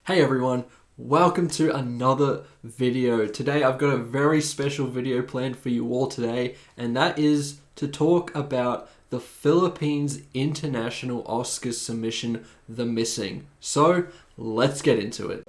Hey everyone, welcome to another video. Today I've got a very special video planned for you all today, and that is to talk about the Philippines International Oscar submission, The Missing. So let's get into it.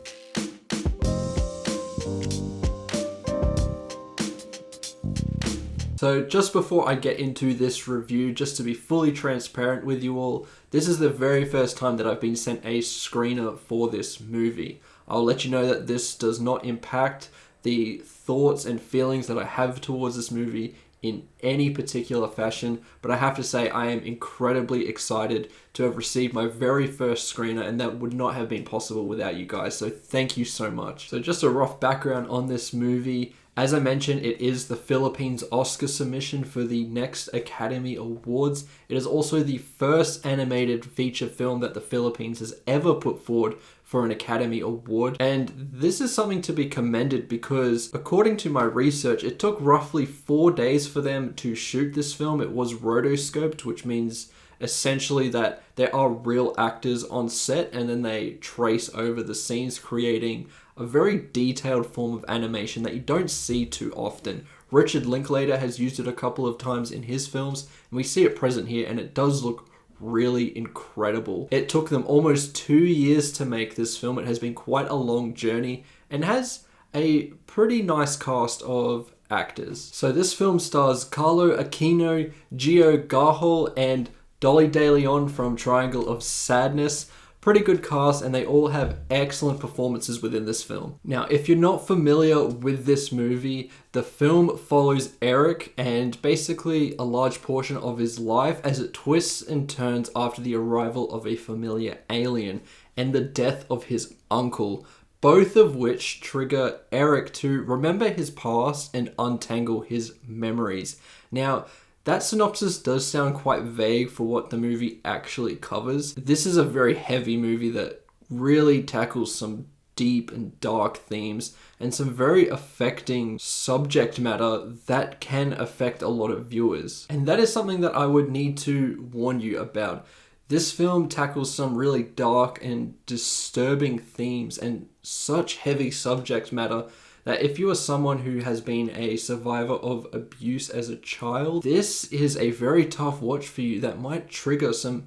So just before I get into this review, just to be fully transparent with you all, this is the very first time that I've been sent a screener for this movie. I'll let you know that this does not impact the thoughts and feelings that I have towards this movie in any particular fashion, but I have to say I am incredibly excited to have received my very first screener, and that would not have been possible without you guys, so thank you so much. So just a rough background on this movie. As I mentioned, it is the Philippines Oscar submission for the next Academy Awards. It is also the first animated feature film that the Philippines has ever put forward for an Academy Award. And this is something to be commended because, according to my research, it took roughly 4 days for them to shoot this film. It was rotoscoped, which means essentially that there are real actors on set and then they trace over the scenes, creating a very detailed form of animation that you don't see too often. Richard Linklater has used it a couple of times in his films, and we see it present here, and it does look really incredible. It took them almost 2 years to make this film. It has been quite a long journey and has a pretty nice cast of actors. So this film stars Carlo Aquino, Gio Garhol, and Dolly De Leon from Triangle of Sadness. Pretty good cast, and they all have excellent performances within this film. Now, if you're not familiar with this movie, the film follows Eric and basically a large portion of his life as it twists and turns after the arrival of a familiar alien and the death of his uncle, both of which trigger Eric to remember his past and untangle his memories. Now, that synopsis does sound quite vague for what the movie actually covers. This is a very heavy movie that really tackles some deep and dark themes and some very affecting subject matter that can affect a lot of viewers. And that is something that I would need to warn you about. This film tackles some really dark and disturbing themes and such heavy subject matter that if you are someone who has been a survivor of abuse as a child, this is a very tough watch for you that might trigger some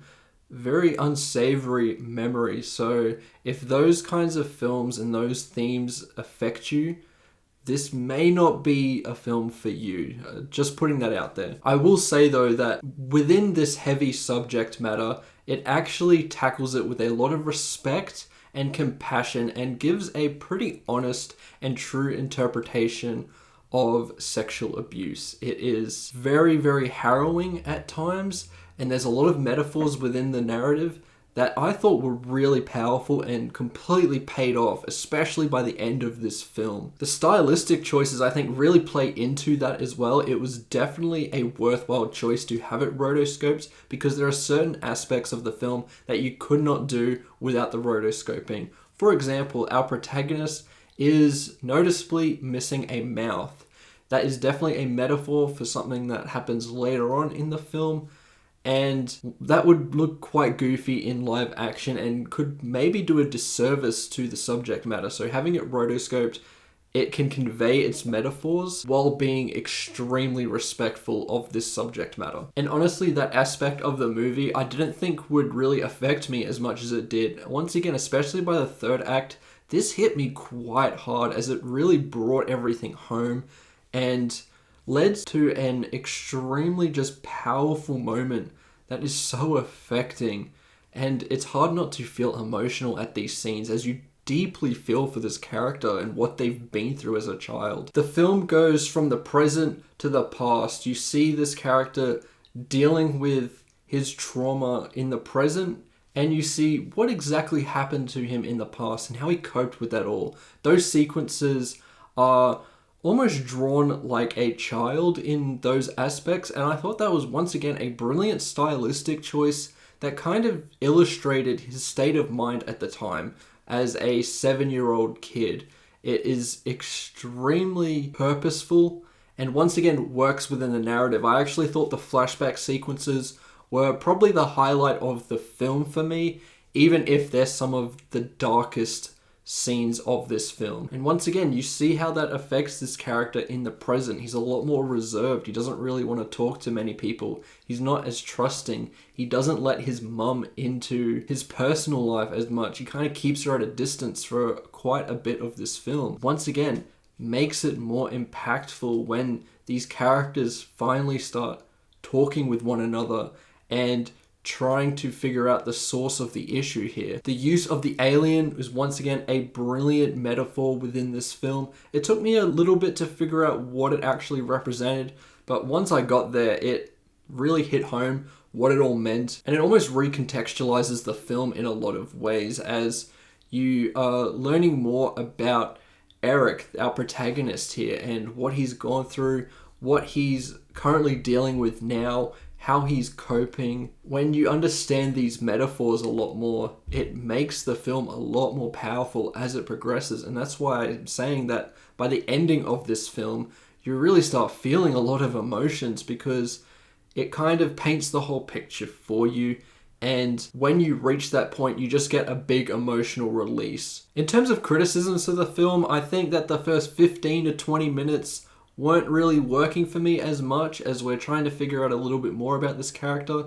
very unsavory memories. So if those kinds of films and those themes affect you, this may not be a film for you. Just putting that out there. I will say though that within this heavy subject matter, it actually tackles it with a lot of respect and compassion and gives a pretty honest and true interpretation of sexual abuse. It is very, very harrowing at times, and there's a lot of metaphors within the narrative that I thought were really powerful and completely paid off, especially by the end of this film. The stylistic choices, I think, really play into that as well. It was definitely a worthwhile choice to have it rotoscoped because there are certain aspects of the film that you could not do without the rotoscoping. For example, our protagonist is noticeably missing a mouth. That is definitely a metaphor for something that happens later on in the film, and that would look quite goofy in live action and could maybe do a disservice to the subject matter. So having it rotoscoped, it can convey its metaphors while being extremely respectful of this subject matter. And honestly, that aspect of the movie I didn't think would really affect me as much as it did. Once again, especially by the third act, this hit me quite hard as it really brought everything home and led to an extremely just powerful moment that is so affecting. And it's hard not to feel emotional at these scenes as you deeply feel for this character and what they've been through as a child. The film goes from the present to the past. You see this character dealing with his trauma in the present, and you see what exactly happened to him in the past and how he coped with that all. Those sequences are almost drawn like a child in those aspects, and I thought that was once again a brilliant stylistic choice that kind of illustrated his state of mind at the time as a 7-year-old kid. It is extremely purposeful and once again works within the narrative. I actually thought the flashback sequences were probably the highlight of the film for me, even if they're some of the darkest scenes of this film. And once again, you see how that affects this character in the present. He's a lot more reserved. He doesn't really want to talk to many people. He's not as trusting. He doesn't let his mum into his personal life as much. He kind of keeps her at a distance for quite a bit of this film. Once again, makes it more impactful when these characters finally start talking with one another and trying to figure out the source of the issue here. The use of the alien was once again a brilliant metaphor within this film. It took me a little bit to figure out what it actually represented, but once I got there, it really hit home what it all meant, and it almost recontextualizes the film in a lot of ways as you are learning more about Eric, our protagonist here, and what he's gone through, what he's currently dealing with now, how he's coping. When you understand these metaphors a lot more, it makes the film a lot more powerful as it progresses. And that's why I'm saying that by the ending of this film, you really start feeling a lot of emotions, because it kind of paints the whole picture for you. And when you reach that point, you just get a big emotional release. In terms of criticisms of the film, I think that the first 15 to 20 minutes weren't really working for me as much, as we're trying to figure out a little bit more about this character.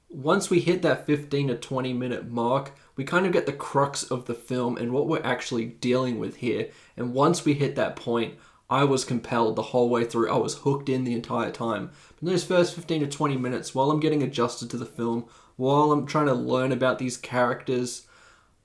Once we hit that 15 to 20 minute mark, we kind of get the crux of the film and what we're actually dealing with here. And once we hit that point, I was compelled the whole way through. I was hooked in the entire time. But those first 15 to 20 minutes, while I'm getting adjusted to the film, while I'm trying to learn about these characters,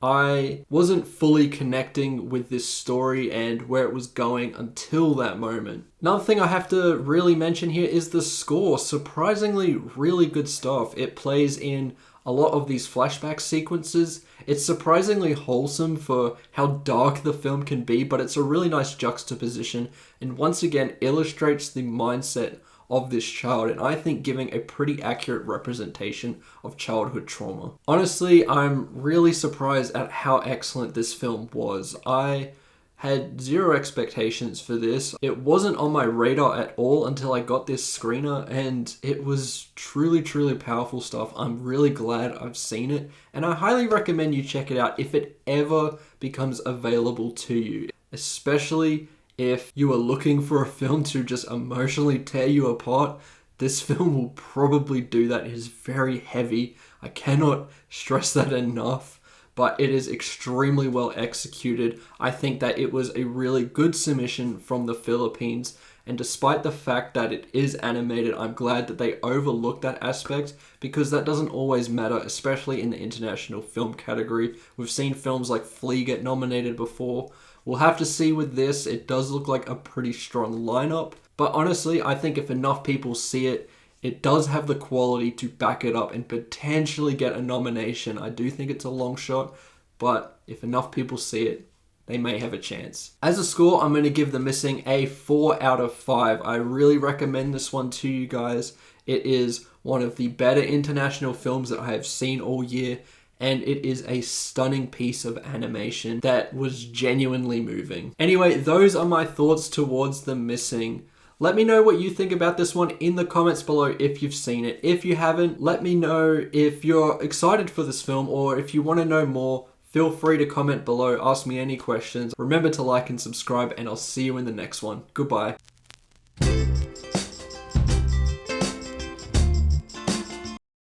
I wasn't fully connecting with this story and where it was going until that moment. Another thing I have to really mention here is the score. Surprisingly really good stuff. It plays in a lot of these flashback sequences. It's surprisingly wholesome for how dark the film can be, but it's a really nice juxtaposition and once again illustrates the mindset of this child, and I think giving a pretty accurate representation of childhood trauma. Honestly, I'm really surprised at how excellent this film was. I had zero expectations for this. It wasn't on my radar at all until I got this screener, and it was truly, truly powerful stuff. I'm really glad I've seen it, and I highly recommend you check it out if it ever becomes available to you, especially if you are looking for a film to just emotionally tear you apart. This film will probably do that. It is very heavy. I cannot stress that enough, but it is extremely well executed. I think that it was a really good submission from the Philippines, and despite the fact that it is animated, I'm glad that they overlooked that aspect, because that doesn't always matter, especially in the international film category. We've seen films like Flea get nominated before. We'll have to see with this. It does look like a pretty strong lineup, but honestly, I think if enough people see it, it does have the quality to back it up and potentially get a nomination. I do think it's a long shot, but if enough people see it, they may have a chance. As a score, I'm going to give The Missing a 4 out of 5. I really recommend this one to you guys. It is one of the better international films that I have seen all year, and it is a stunning piece of animation that was genuinely moving. Anyway, those are my thoughts towards The Missing. Let me know what you think about this one in the comments below if you've seen it. If you haven't, let me know if you're excited for this film, or if you want to know more, feel free to comment below, ask me any questions. Remember to like and subscribe, and I'll see you in the next one. Goodbye.